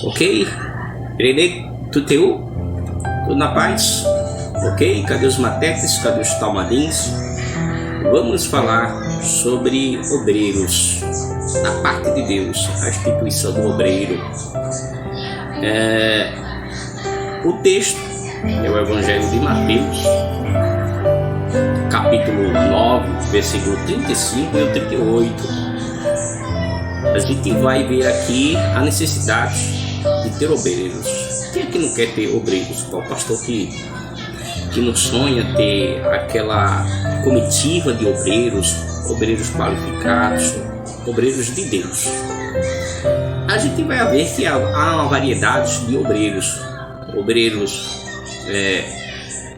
Ok? Irene, tudo na paz? Ok? Cadê os matetes? Cadê os talmadins? Vamos falar sobre obreiros, a parte de Deus, a instituição do obreiro. O texto é o Evangelho de Mateus, capítulo 9, versículo 35 e o 38. A gente vai ver aqui a necessidade de ter obreiros. Quem é que não quer ter obreiros? Qual pastor que não sonha ter aquela comitiva de obreiros qualificados, obreiros de Deus? A gente vai ver que há uma variedade de obreiros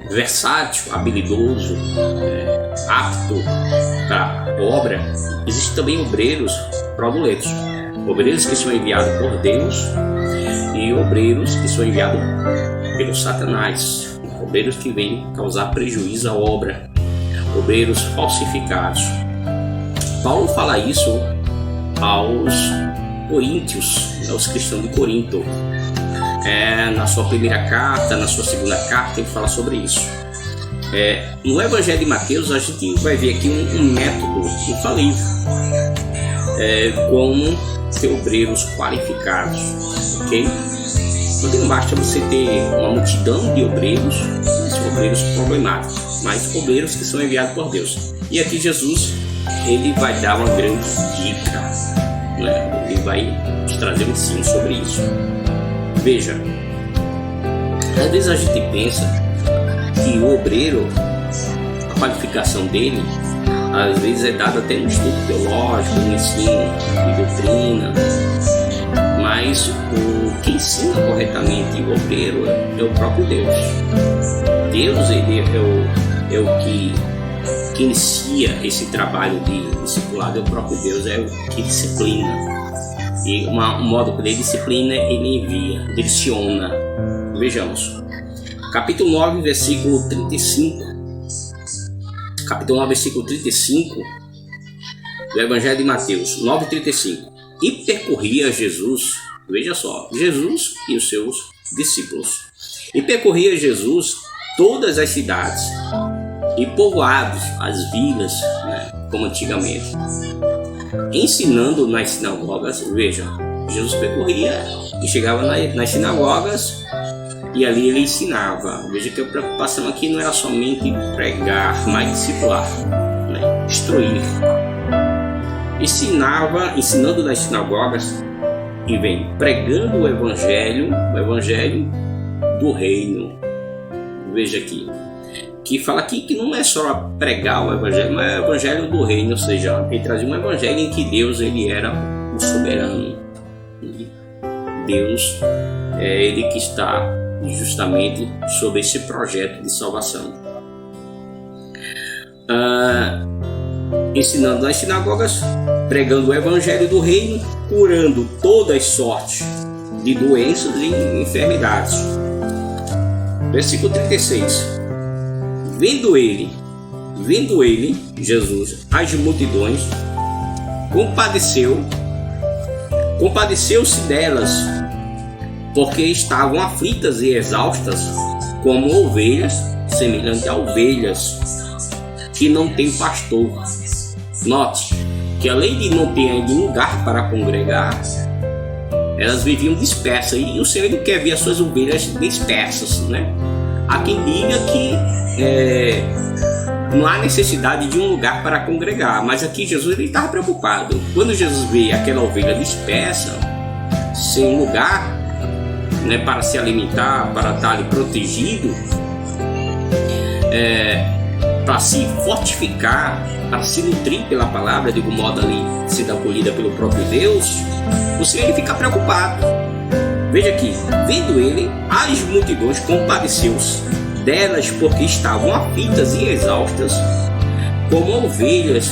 versátil, habilidoso, apto para a obra. Existem também obreiros fraudulentos, obreiros que são enviados por Deus e obreiros que são enviados pelo Satanás, obreiros que vêm causar prejuízo à obra, obreiros falsificados. Paulo fala isso aos coríntios, aos cristãos de Corinto. Na sua primeira carta, na sua segunda carta, ele fala sobre isso. No Evangelho de Mateus, a gente vai ver aqui um método infalível, como ter obreiros qualificados, ok? Porque não basta você ter uma multidão de obreiros problemáticos, mas obreiros que são enviados por Deus. E aqui Jesus, ele vai dar uma grande dica, né? Ele vai nos trazer um ensino sobre isso. Veja, às vezes a gente pensa que o obreiro, a qualificação dele, às vezes é dada até no estudo teológico, no ensino de doutrina, mas o que ensina corretamente o obreiro é o próprio Deus. Deus, ele é o que inicia esse trabalho de discipulado, é o próprio Deus, é o que disciplina. E um modo que ele disciplina, ele envia, direciona. Vejamos. Capítulo 9, versículo 35. Capítulo 9, versículo 35 do Evangelho de Mateus, 9:35. E percorria Jesus, veja só, Jesus e os seus discípulos. E percorria Jesus todas as cidades e povoados, as vilas, né, como antigamente, ensinando nas sinagogas. Veja, Jesus percorria e chegava nas sinagogas e ali ele ensinava. Veja que a preocupação aqui não era somente pregar, mas discipular, né? Instruir. Ensinando nas sinagogas e vem pregando o evangelho do reino. Veja aqui, que fala aqui que não é só pregar o evangelho, mas é o evangelho do reino, ou seja, ele trazia um evangelho em que Deus, ele era o soberano. Deus é ele que está justamente sobre esse projeto de salvação. Ensinando nas sinagogas, pregando o evangelho do reino, curando todas as sortes de doenças e enfermidades. Versículo 36. Vendo ele, Jesus, as multidões, compadeceu-se delas, porque estavam aflitas e exaustas, como ovelhas, semelhante a ovelhas que não têm pastor. Note que além de não ter ainda lugar para congregar, elas viviam dispersas, e o Senhor quer ver as suas ovelhas dispersas, né? Há quem diga que não há necessidade de um lugar para congregar, mas aqui Jesus estava preocupado. Quando Jesus vê aquela ovelha dispersa, sem lugar, né, para se alimentar, para estar ali protegido, para se fortificar, para se nutrir pela palavra, de algum modo ali sendo acolhida pelo próprio Deus, o Senhor fica preocupado. Veja aqui, vendo ele, as multidões, compadeceu-se delas, porque estavam aflitas e exaustas, como ovelhas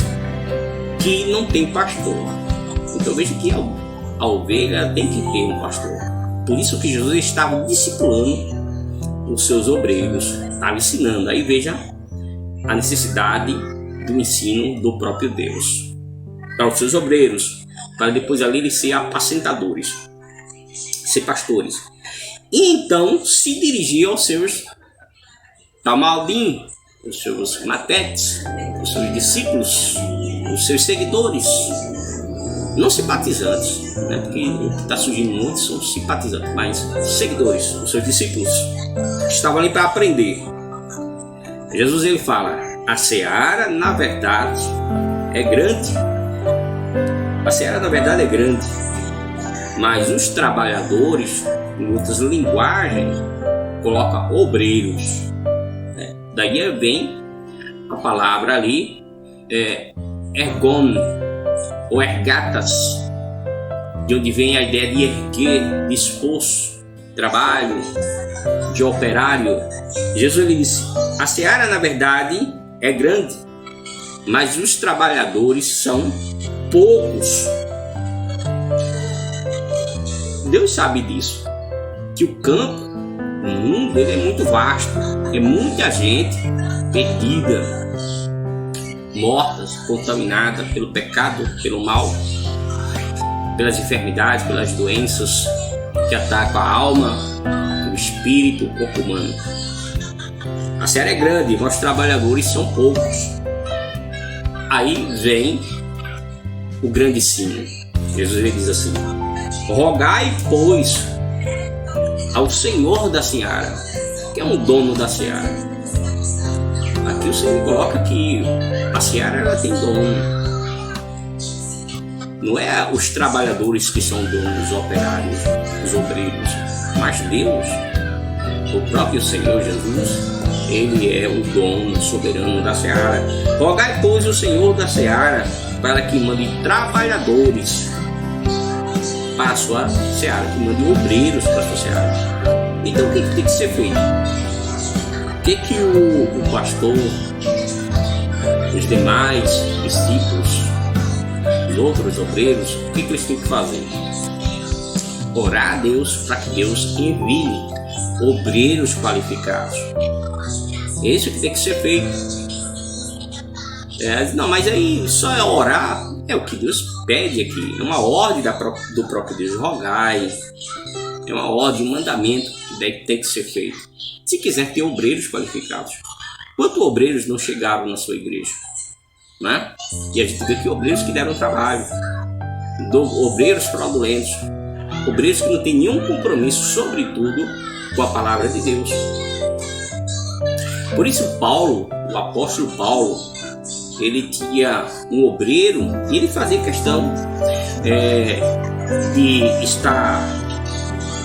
que não têm pastor. Então veja que a ovelha tem que ter um pastor. Por isso que Jesus estava discipulando os seus obreiros, estava ensinando. Aí veja a necessidade do ensino do próprio Deus para os seus obreiros, para depois ali eles serem apacentadores. ser pastores. E então se dirigia aos seus tamaldim, os seus matetes, os seus discípulos, os seus seguidores, não simpatizantes, né? Porque o que está surgindo muito são simpatizantes, mas seguidores, os seus discípulos, que estavam ali para aprender. Jesus ele fala: a seara na verdade é grande. A seara na verdade é grande, mas os trabalhadores, em outras linguagens, coloca obreiros. Daí vem a palavra ali, ergon, ou ergatas, de onde vem a ideia de erguer, de esforço, trabalho, de operário. Jesus ele disse: a seara na verdade é grande, mas os trabalhadores são poucos. Deus sabe disso, que o campo, o mundo, ele é muito vasto, é muita gente perdida, mortas, contaminadas pelo pecado, pelo mal, pelas enfermidades, pelas doenças que atacam a alma, o espírito, o corpo humano. A seara é grande, mas os trabalhadores são poucos. Aí vem o grande sino. Jesus ele diz assim: rogai, pois, ao Senhor da seara, que é um dono da seara. Aqui o Senhor coloca que a seara ela tem dono. Não é os trabalhadores que são donos, os operários, os obreiros, mas Deus, o próprio Senhor Jesus, ele é o dono soberano da seara. Rogai, pois, o Senhor da seara para que mande trabalhadores para a sua seara, que mande obreiros para a sua seara. Então o que tem que ser feito? O que o pastor, os demais discípulos, os outros obreiros, o que eles têm que fazer? Orar a Deus para que Deus envie obreiros qualificados. Isso que tem que ser feito. Não, mas aí só é orar, é o que Deus pede aqui. É uma ordem do próprio Deus. Rogai. É uma ordem, um mandamento que tem que ser feito. Se quiser ter obreiros qualificados. Quantos obreiros não chegaram na sua igreja? Né? E a gente vê que obreiros que deram trabalho, obreiros fraudulentos, obreiros que não têm nenhum compromisso, sobretudo, com a palavra de Deus. Por isso Paulo, o apóstolo Paulo, ele tinha um obreiro e ele fazia questão de estar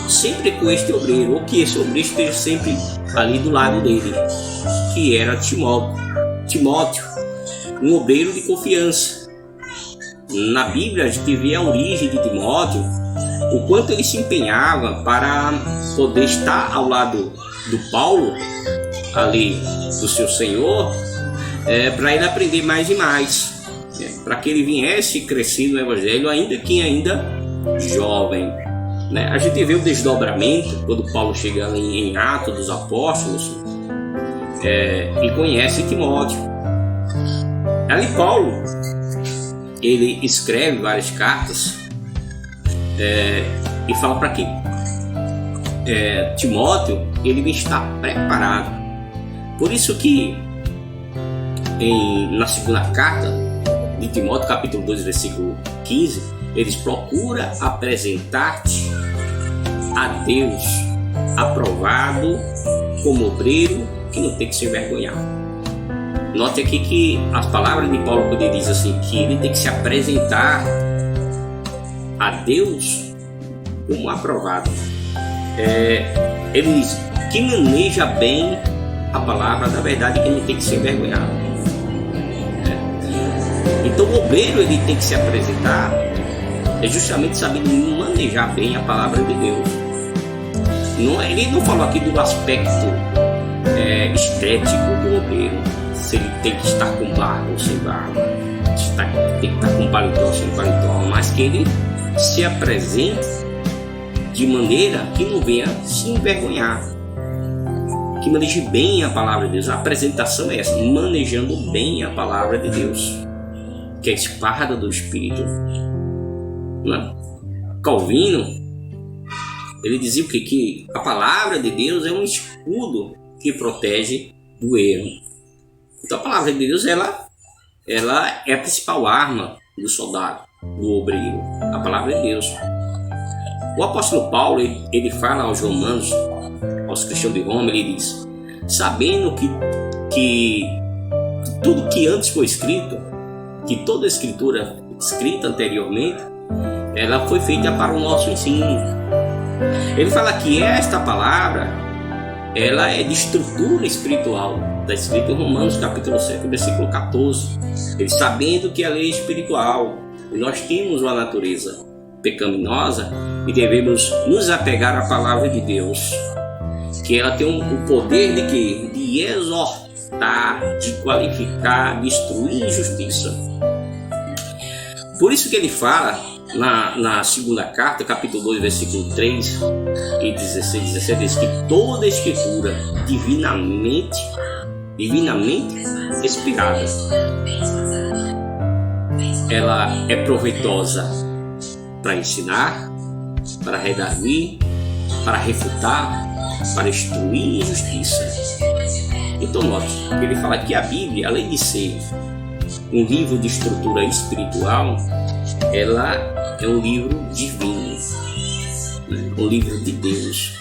sempre com este obreiro, ou que esse obreiro esteja sempre ali do lado dele, que era Timóteo, um obreiro de confiança. Na Bíblia a gente vê a origem de Timóteo, o quanto ele se empenhava para poder estar ao lado do Paulo, ali do seu Senhor, para ele aprender mais e mais, para que ele viesse crescendo no Evangelho, ainda jovem. A gente vê o desdobramento quando Paulo chega em Atos dos Apóstolos e conhece Timóteo. Ali Paulo ele escreve várias cartas e fala para quê? Timóteo ele está preparado. Por isso que na segunda carta de Timóteo, capítulo 2, versículo 15, eles procuram apresentar-te a Deus aprovado como obreiro que não tem que se envergonhar. Note aqui que as palavras de Paulo, quando ele diz assim, que ele tem que se apresentar a Deus como aprovado, ele diz que maneja bem a palavra da verdade, que não tem que se envergonhar. Então o obreiro ele tem que se apresentar justamente sabendo manejar bem a palavra de Deus. Ele não falou aqui do aspecto estético do obreiro, se ele tem que estar com barba ou sem barba, se tem que estar com paletó ou sem paletó, mas que ele se apresente de maneira que não venha se envergonhar, que maneje bem a palavra de Deus. A apresentação é essa, manejando bem a palavra de Deus, que é a espada do Espírito. Calvino, ele dizia o quê? Que a palavra de Deus é um escudo que protege do erro. Então a palavra de Deus ela é a principal arma do soldado, do obreiro, a palavra de Deus. O apóstolo Paulo, ele fala aos romanos, aos cristãos de Roma, ele diz: sabendo que tudo que antes foi escrito, que toda a escritura escrita anteriormente, ela foi feita para o nosso ensino. Ele fala que esta palavra, ela é de estrutura espiritual. Está escrito em Romanos capítulo 7, versículo 14. Ele sabendo que a lei é espiritual, e nós temos uma natureza pecaminosa e devemos nos apegar à palavra de Deus, que ela tem o poder de quê? De exortar, de qualificar, de instruir injustiça. Por isso que ele fala na segunda carta, capítulo 2, versículo 3 e 16, 17, diz que toda a escritura divinamente inspirada, ela é proveitosa para ensinar, para redarguir, para refutar, para instruir injustiça. Então note, ele fala que a Bíblia, além de ser um livro de estrutura espiritual, ela é um livro divino, né? Um livro de Deus.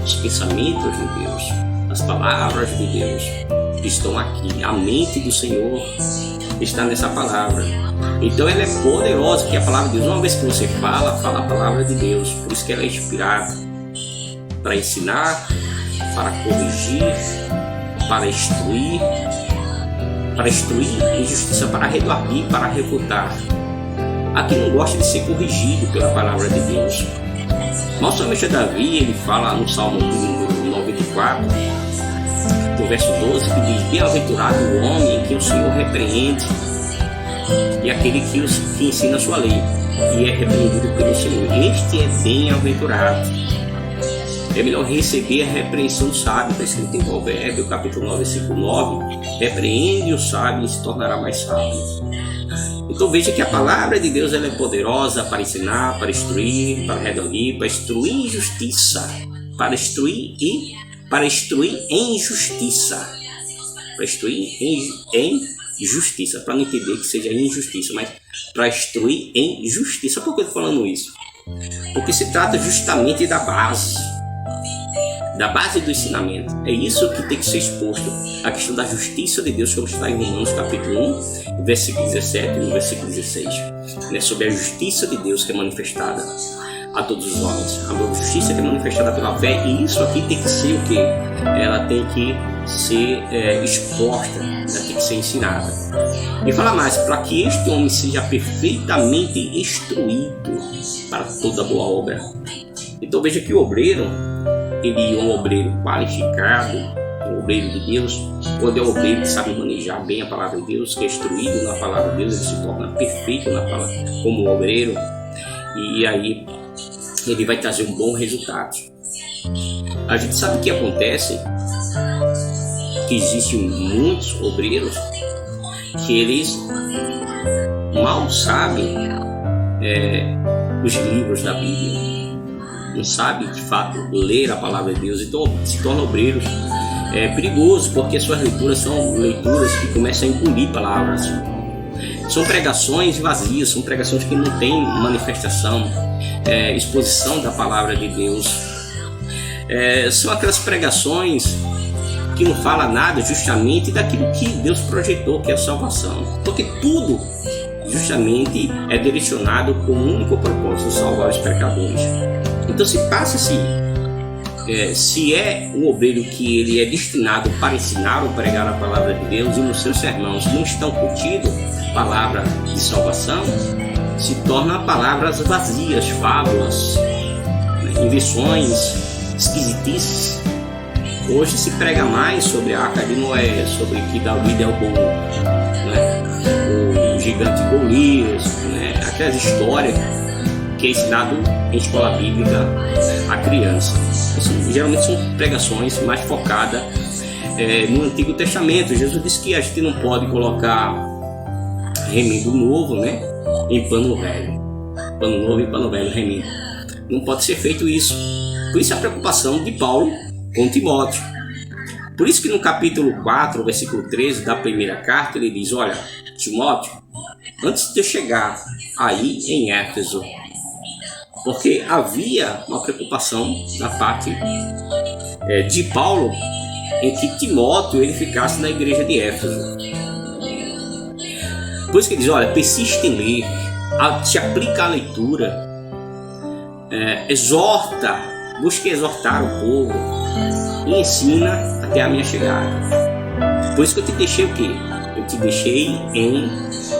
Os pensamentos de Deus, as palavras de Deus estão aqui. A mente do Senhor está nessa palavra. Então ela é poderosa, que a palavra de Deus, uma vez que você fala a palavra de Deus. Por isso que ela é inspirada para ensinar, para corrigir, para instruir injustiça, para redarguir, para refutar. Aqui não gosta de ser corrigido pela palavra de Deus. Nosso salmista Davi, ele fala no Salmo número 94, no verso 12, que diz: bem-aventurado o homem que o Senhor repreende, e aquele que ensina a sua lei, e é repreendido pelo Senhor. Este é bem-aventurado. É melhor receber a repreensão do sábio. Está escrito em Provérbios, capítulo 9, versículo 9: repreende o sábio e se tornará mais sábio. Então veja que a palavra de Deus ela é poderosa para ensinar, para instruir, para redarguir, para instruir em justiça, para instruir em justiça, para instruir em justiça, para não entender que seja injustiça, mas para instruir em justiça. Por que eu estou falando isso? Porque se trata justamente da base do ensinamento. É isso que tem que ser exposto, a questão da justiça de Deus, como está em Romanos capítulo 1, versículo 17 e no versículo 16, né? Sobre a justiça de Deus que é manifestada a todos os homens, a justiça que é manifestada pela fé. E isso aqui tem que ser o quê? Ela tem que ser exposta, ela tem que ser ensinada. E fala mais: para que este homem seja perfeitamente instruído para toda boa obra. Então veja que o obreiro, ele é um obreiro qualificado, um obreiro de Deus. Quando é um obreiro que sabe manejar bem a palavra de Deus, que é instruído na palavra de Deus, ele se torna perfeito na palavra, como obreiro, e aí ele vai trazer um bom resultado. A gente sabe o que acontece, que existem muitos obreiros que eles mal sabem os livros da Bíblia, não sabe de fato ler a palavra de Deus, então se tornam obreiros perigosos, porque suas leituras são leituras que começam a engolir palavras. São pregações vazias, são pregações que não têm manifestação, exposição da palavra de Deus. São aquelas pregações que não falam nada justamente daquilo que Deus projetou, que é a salvação, porque tudo justamente é direcionado com o único propósito de salvar os pecadores. Então se é um obreiro que ele é destinado para ensinar ou pregar a palavra de Deus, e nos seus sermões não estão contidos palavra de salvação, se tornam palavras vazias, fábulas, invenções, esquisitices. Hoje se prega mais sobre a Arca de Noé, sobre que Davi derrubou, o gigante Golias, aquelas histórias que é ensinado em escola bíblica a criança. Geralmente são pregações mais focadas no Antigo Testamento. Jesus disse que a gente não pode colocar remendo novo, em pano velho. Pano novo e pano velho, remendo. Não pode ser feito isso. Por isso a preocupação de Paulo com Timóteo. Por isso que no capítulo 4, versículo 13 da primeira carta, ele diz: olha, Timóteo, antes de eu chegar aí em Éfeso, porque havia uma preocupação da parte de Paulo em que Timóteo ele ficasse na igreja de Éfeso. Por isso que ele diz: olha, persiste em ler, te aplica a leitura, exorta, busque exortar o povo e ensina até a minha chegada. Por isso que eu te deixei o quê? Eu te deixei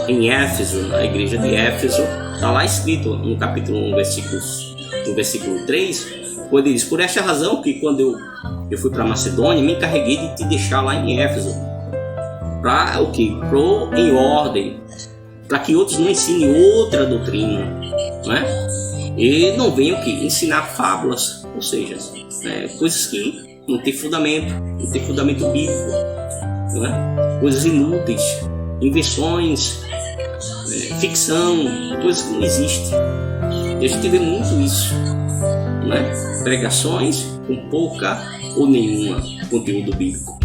em Éfeso, na igreja de Éfeso. Está lá escrito no capítulo 1, no versículo 3, quando ele diz: por esta razão que quando eu fui para Macedônia, me encarreguei de te deixar lá em Éfeso. Para o quê? Em ordem, para que outros não ensinem outra doutrina, né? E não venham que ensinar fábulas, ou seja, coisas que não tem fundamento bíblico, né? Coisas inúteis, invenções, ficção, coisas que não existem. E a gente vê muito isso, né? Pregações com pouca ou nenhuma conteúdo bíblico,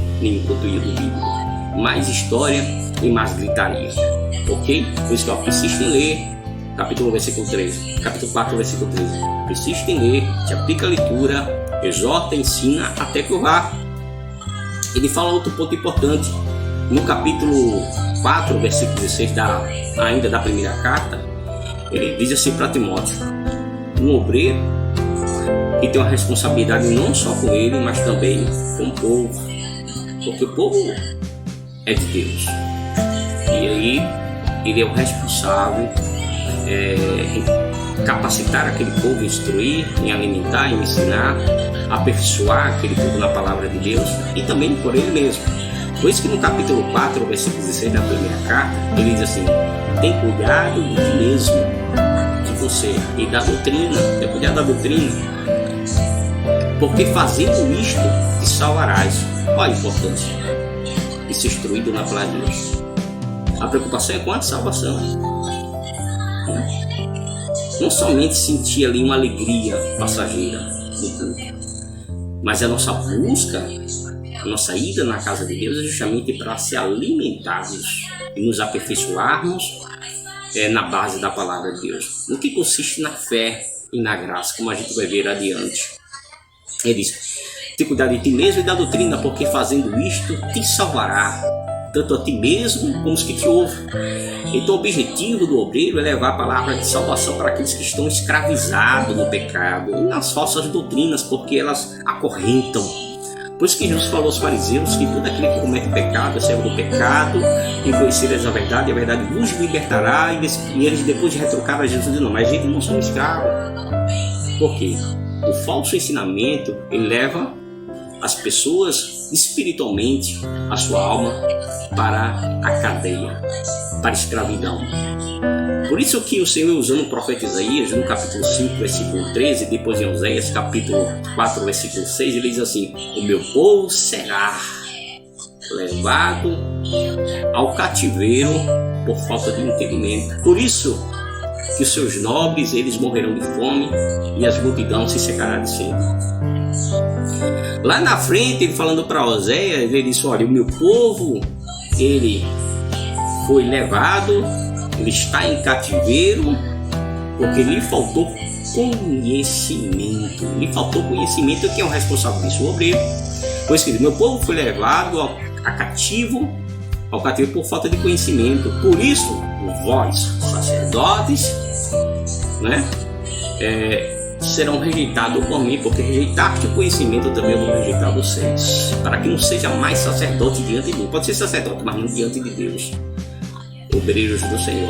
mais história e mais gritaria, ok? Por isso que persiste em ler, capítulo 4, versículo 13, persiste em ler, te aplica a leitura, exorta, ensina até que eu vá. Ele fala outro ponto importante, no capítulo 4, versículo 16 ainda da primeira carta, ele diz assim para Timóteo: um obreiro que tem uma responsabilidade não só com ele, mas também com o povo, porque o povo é de Deus, e aí ele é o responsável em capacitar aquele povo, instruir, em alimentar, em ensinar, aperfeiçoar aquele povo na palavra de Deus e também por ele mesmo. Por isso que no capítulo 4, versículo 16 da primeira carta, ele diz assim: tem cuidado de ti mesmo, de você e da doutrina, tem cuidado da doutrina, porque fazendo isto te salvarás. Olha a importância de ser instruído na palavra de Deus. A preocupação é com a salvação, não somente sentir ali uma alegria passageira no culto, mas a nossa busca, a nossa ida na casa de Deus é justamente para se alimentarmos e nos aperfeiçoarmos na base da palavra de Deus, no que consiste na fé e na graça, como a gente vai ver adiante. Ele diz: ter cuidado de ti mesmo e da doutrina, porque fazendo isto te salvará, tanto a ti mesmo como os que te ouvem. Então o objetivo do obreiro é levar a palavra de salvação para aqueles que estão escravizados no pecado e nas falsas doutrinas, porque elas acorrentam. Por isso que Jesus falou aos fariseus que todo aquele que comete pecado é servo do pecado, e conhecereis a verdade vos libertará. E eles, depois de retrucar a Jesus, dizem: não, mas a gente não somos escravos. Por quê? O falso ensinamento, ele leva as pessoas espiritualmente, a sua alma, para a cadeia, para a escravidão. Por isso que o Senhor, usando o profeta Isaías, no capítulo 5, versículo 13, depois em Oséias, capítulo 4, versículo 6, ele diz assim: o meu povo será levado ao cativeiro por falta de entendimento. Por isso que os seus nobres, eles morrerão de fome, e as multidões se secarão de sede. Lá na frente, ele falando para Oséias, ele disse: olha, o meu povo, ele foi levado, ele está em cativeiro, porque lhe faltou conhecimento. Lhe faltou conhecimento. Quem é o responsável disso? O obreiro. Por isso que meu povo foi levado ao cativeiro por falta de conhecimento. Por isso, vós, sacerdotes, né, serão rejeitados por mim, porque rejeitaste o conhecimento, também eu vou rejeitar vocês, para que não seja mais sacerdote diante de mim. Pode ser sacerdote, mas não diante de Deus. Obreiros do Senhor.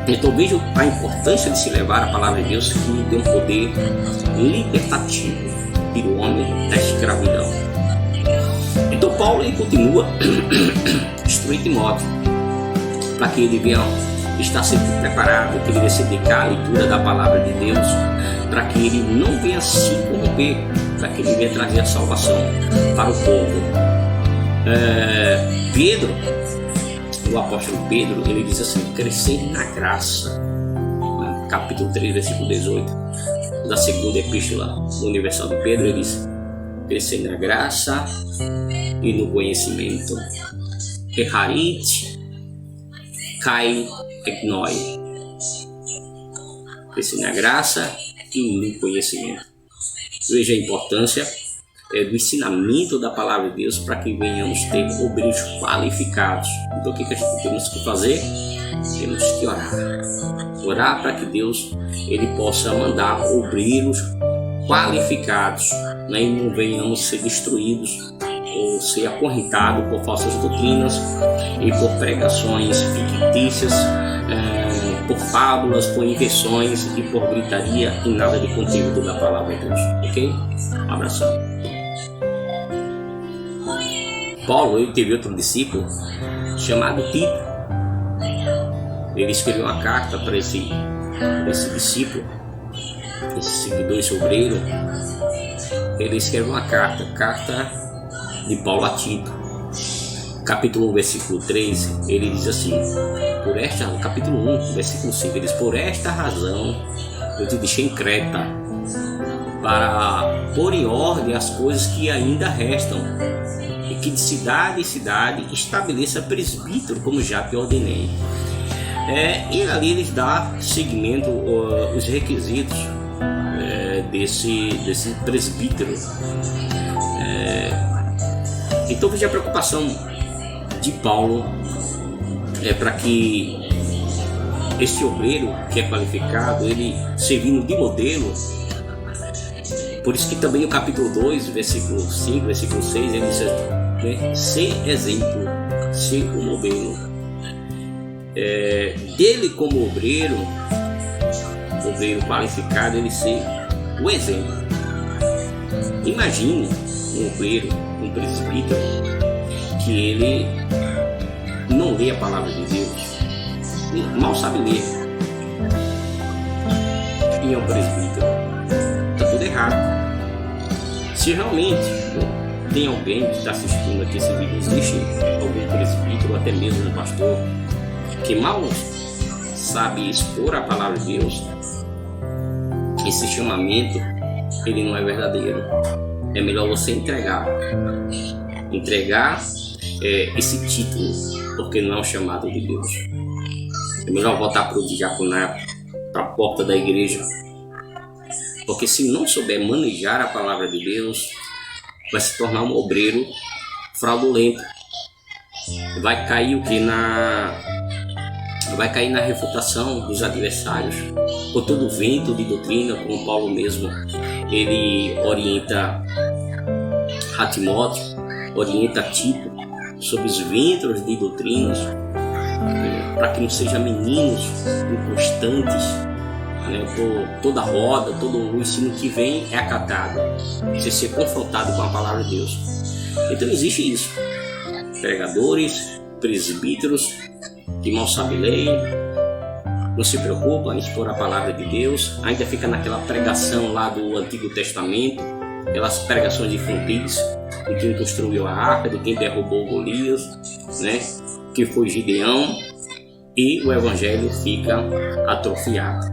Então vejo a importância de se levar a palavra de Deus, que tem um poder libertativo, tira o homem da escravidão. Então Paulo, ele continua instruir Timóteo para que ele venha estar sempre preparado, que ele venha se dedicar à leitura da palavra de Deus, para que ele não venha se corromper, para que ele venha trazer a salvação para o povo. Pedro, o apóstolo Pedro, ele diz assim: crescer na graça, capítulo 3, versículo 18, da segunda epístola universal de Pedro, ele diz: crescer na graça e no conhecimento. Errarit kai egnoi. Crescer na graça e no conhecimento. Veja a importância do ensinamento da palavra de Deus para que venhamos ter obreiros qualificados. Então o que a gente temos que fazer? Temos que orar para que Deus ele possa mandar obreiros qualificados, né? E não venhamos ser destruídos ou ser acorrentados por falsas doutrinas e por pregações fictícias, por fábulas, por invenções e por gritaria e nada de conteúdo da palavra de Deus. Ok? Um abração. Paulo, ele teve outro discípulo chamado Tito. Ele escreveu uma carta para esse discípulo, esse seguidor, esse obreiro. Ele escreveu uma carta de Paulo a Tito. Capítulo 1, versículo 3, ele diz assim, capítulo 1, versículo 5, ele diz: por esta razão eu te deixei em Creta, para pôr em ordem as coisas que ainda restam, e que de cidade em cidade estabeleça presbítero, como já te ordenei. E ali eles dão seguimento aos requisitos desse presbítero. Então veja a preocupação de Paulo para que esse obreiro que é qualificado, ele servindo de modelo. Por isso que também o capítulo 2, versículo 5, versículo 6, ele diz, né, ser exemplo, ser um modelo. Dele como obreiro qualificado, ele ser o exemplo. Imagine um obreiro, um presbítero, que ele não lê a palavra de Deus, mal sabe ler, e é um presbítero. Está tudo errado. Se realmente tem alguém que está assistindo aqui esse vídeo, existe algum presbítero ou até mesmo um pastor que mal sabe expor a palavra de Deus, esse chamamento ele não é verdadeiro. É melhor você entregar esse título, porque não é um chamado de Deus. É melhor voltar para o diaconato, para a porta da igreja, porque se não souber manejar a palavra de Deus, vai se tornar um obreiro fraudulento. Vai cair vai cair na refutação dos adversários por todo o vento de doutrina, como Paulo mesmo ele orienta a Timóteo, orienta a Tito sobre os ventos de doutrinas, para que não sejam meninos inconstantes, por toda roda, todo o ensino que vem é acatado, você ser confrontado com a palavra de Deus. Então existe isso, pregadores, presbíteros que mal sabem ler, não se preocupam em expor a palavra de Deus, ainda fica naquela pregação lá do Antigo Testamento, aquelas pregações infantis, de quem construiu a arca, de quem derrubou Golias, que foi Gideão, e o evangelho fica atrofiado.